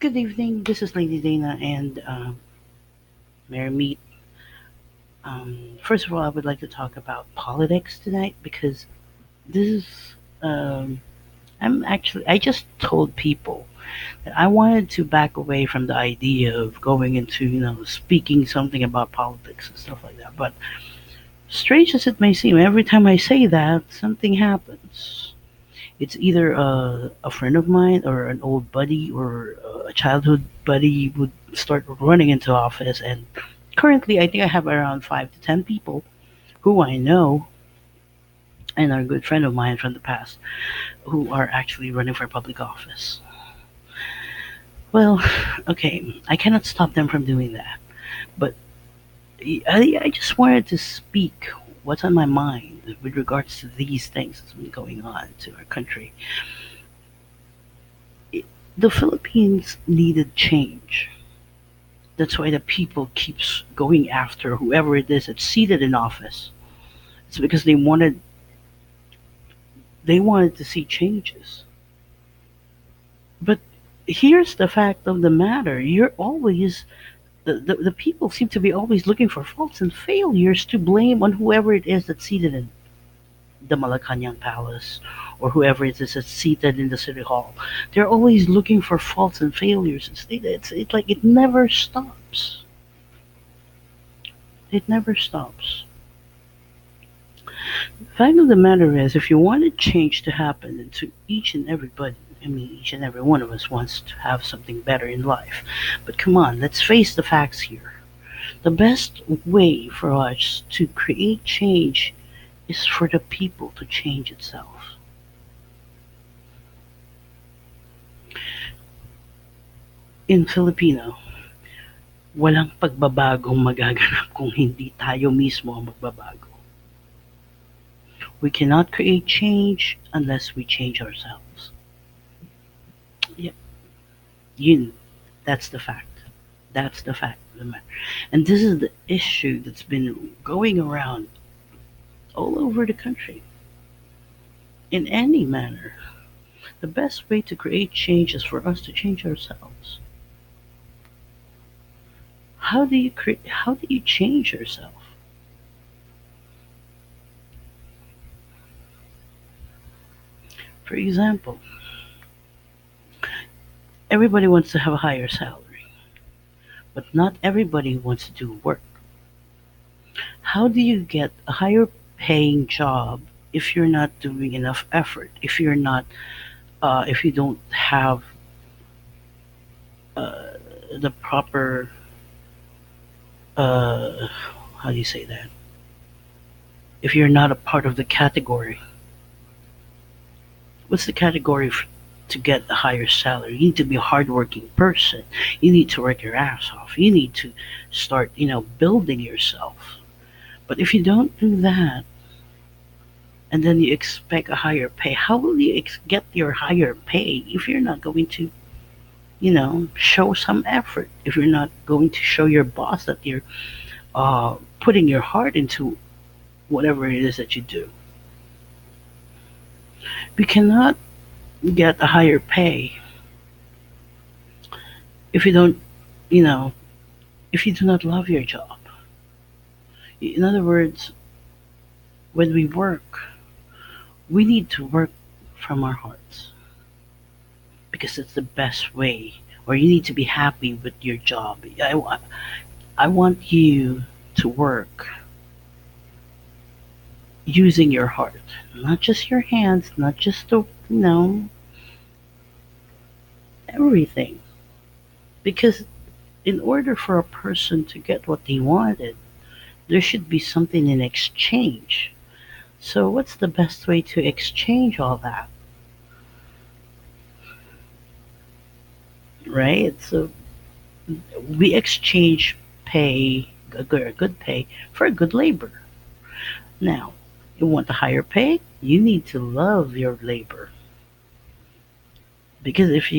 Good evening. This is Lady Dana and Mary Meet. First of all, I would like to talk about politics tonight because this is. Um, I just told people that I wanted to back away from the idea of going into, speaking something about politics and stuff like that. But strange as it may seem, every time I say that, something happens. It's either a friend of mine or an old buddy or a childhood buddy would start running into office. And currently, I think I have around 5 to 10 people who I know and are a good friend of mine from the past who are actually running for public office. Well, okay, I cannot stop them from doing that. But I just wanted to speak what's on my mind with regards to these things that's been going on to our country. The Philippines needed change. That's why the people keeps going after whoever it is that's seated in office. It's because they wanted to see changes. But here's the fact of the matter: you're always the people seem to be always looking for faults and failures to blame on whoever it is that's seated in the Malacanang Palace or whoever it is that's seated in the city hall. They're always looking for faults and failures. It's like it never stops. It never stops. The fact of the matter is, if you wanted change to happen to each and everybody, I mean, each and every one of us wants to have something better in life. But come on, let's face the facts here. The best way for us to create change is for the people to change itself. In Filipino, walang pagbabagong magaganap kung hindi tayo mismo ang magbabago. We cannot create change unless we change ourselves. Yeah, you, that's the fact. That's the fact of the matter. And this is the issue that's been going around all over the country in any manner. The best way to create change is for us to change ourselves. How do you change yourself? For example, everybody wants to have a higher salary, but not everybody wants to do work. How do you get a higher paying job if you're not doing enough effort? If you don't have uh, the proper, uh, how do you say that? If you're not a part of the category, what's the category to get a higher salary? You need to be a hardworking person. You need to work your ass off. You need to start, building yourself. But if you don't do that, and then you expect a higher pay, how will you get your higher pay if you're not going to, show some effort? If you're not going to show your boss that you're putting your heart into whatever it is that you do, we cannot get a higher pay if you don't, you know, if you do not love your job. In other words, when we work, we need to work from our hearts because it's the best way. Or you need to be happy with your job. I want you to work using your heart, not just your hands, not just everything. Because in order for a person to get what they wanted, there should be something in exchange. So, what's the best way to exchange all that, right? So, we exchange a good pay, for a good labor. Now, you want a higher pay? You need to love your labor. Because if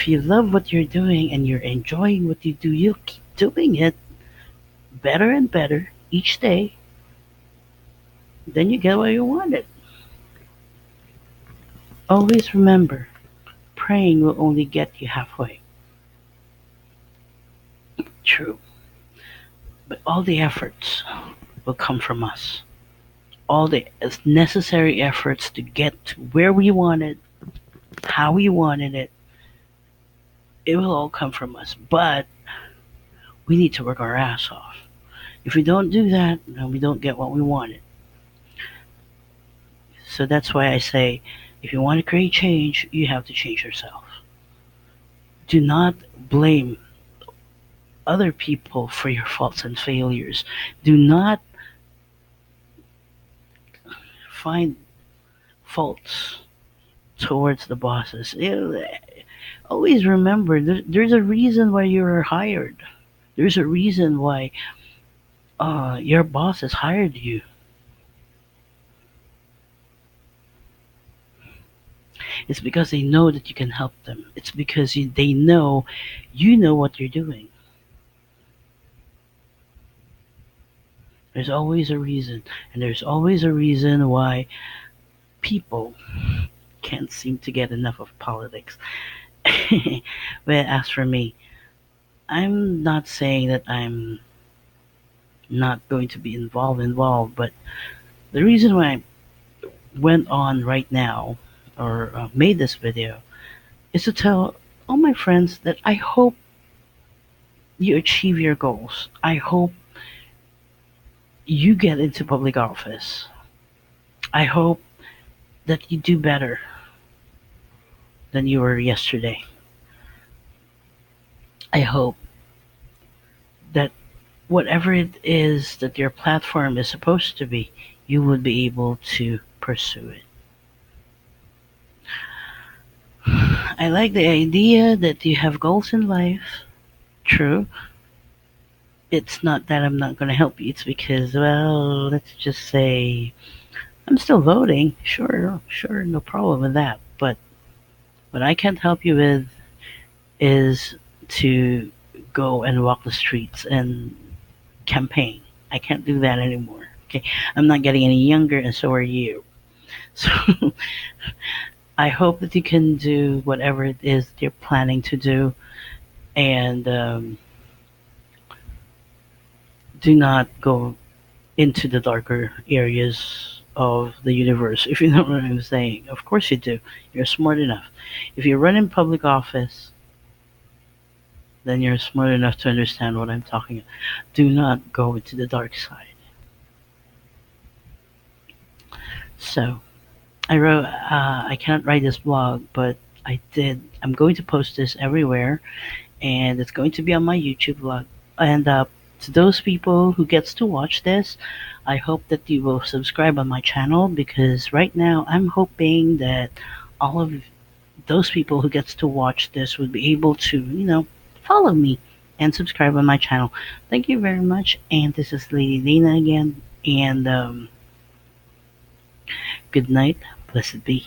you love what you're doing and you're enjoying what you do, you'll keep doing it better and better each day. Then you get what you wanted. Always remember, praying will only get you halfway. true. But all the efforts will come from us. All the necessary efforts to get to where we wanted, how we wanted it, it will all come from us. But we need to work our ass off. If we don't do that, then we don't get what we wanted. So that's why I say, if you want to create change, you have to change yourself. Do not blame other people for your faults and failures. Do not find faults towards the bosses. Always remember, there's a reason why you were hired. There's a reason why your boss has hired you. It's because they know that you can help them. It's because they know you know what you're doing. There's always a reason, and there's always a reason why people can't seem to get enough of politics. But as for me, I'm not saying that I'm not going to be involved, but the reason why I went on right now or made this video is to tell all my friends that I hope you achieve your goals. I hope you get into public office. I hope that you do better than you were yesterday. I hope that whatever it is that your platform is supposed to be, you would be able to pursue it. I like the idea that you have goals in life. True. It's not that I'm not going to help you. It's because, well, let's just say I'm still voting. Sure, sure, no problem with that. But what I can't help you with is to go and walk the streets and campaign. I can't do that anymore. Okay, I'm not getting any younger, and so are you. So I hope that you can do whatever it is that you're planning to do, and do not go into the darker areas of the universe. If you know what I'm saying, of course you do. You're smart enough. If you run in public office, then you're smart enough to understand what I'm talking about. Do not go into the dark side. So, I wrote, I cannot write this blog, but I did. I'm going to post this everywhere, and it's going to be on my YouTube vlog. And to those people who gets to watch this, I hope that you will subscribe on my channel, because right now I'm hoping that all of those people who gets to watch this would be able to, follow me and subscribe on my channel. Thank you very much, and this is Lady Dana again, and good night, blessed be.